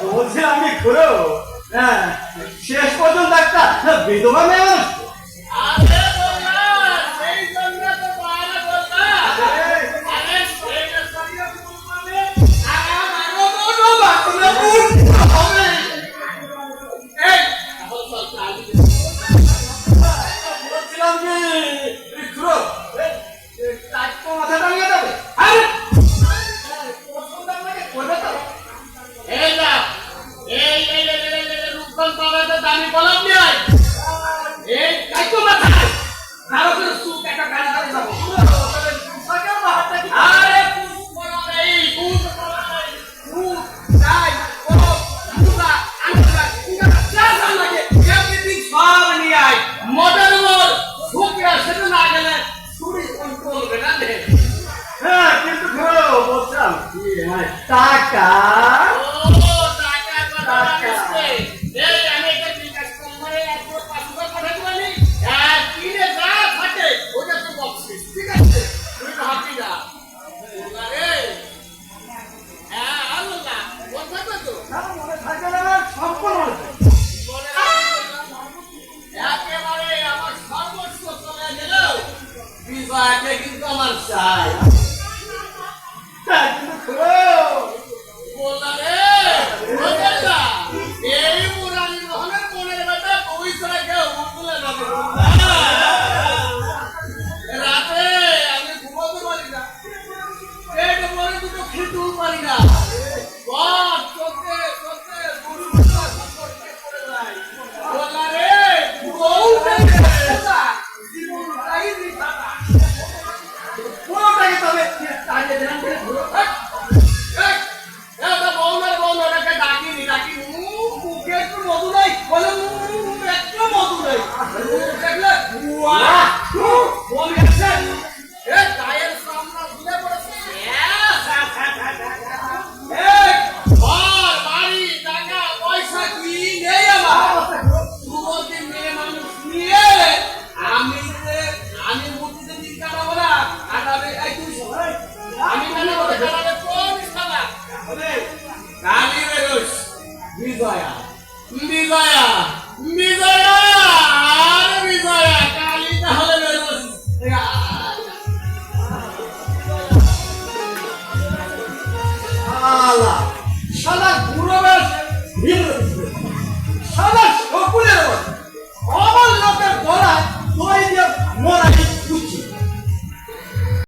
বলছি আমি ঘুরো শেষ পর্যন্ত একটা বিধবা মেয়ে বলছিলাম যে ঘুরো মাথা টাঙিয়ে যাবে দামি বলব নাই এই কাইতো মাথা ভারতের সুখ একটা গাড়ি করে যাব সাকে বাহারটা কি আরে কোন এই কোন যাই ও দুটা আনলা কুড়া চার লাগে এভরিথিং সব নিয়ে আই মডেল মোর সুকিয়া সেটা না গেলে চুরি কন্ট্রোল বেটা দে হ্যাঁ কিন্তু ধরো বলছাম কি হয় টাকা কিন্তু আমার চাই এই মুরানি মোহনের মনের বেটা কবি ছাড়া কেউ বলে না রাতে আমি ঘুমাতে পারি না পেট ভরে দুটো খেতেও পারি না চোখে চোখে বলা রে বিজয়া বিজয়া বিজয়া আর বিজয়া কালী তাহলে বেরোস শালা শালা গুরু বেশ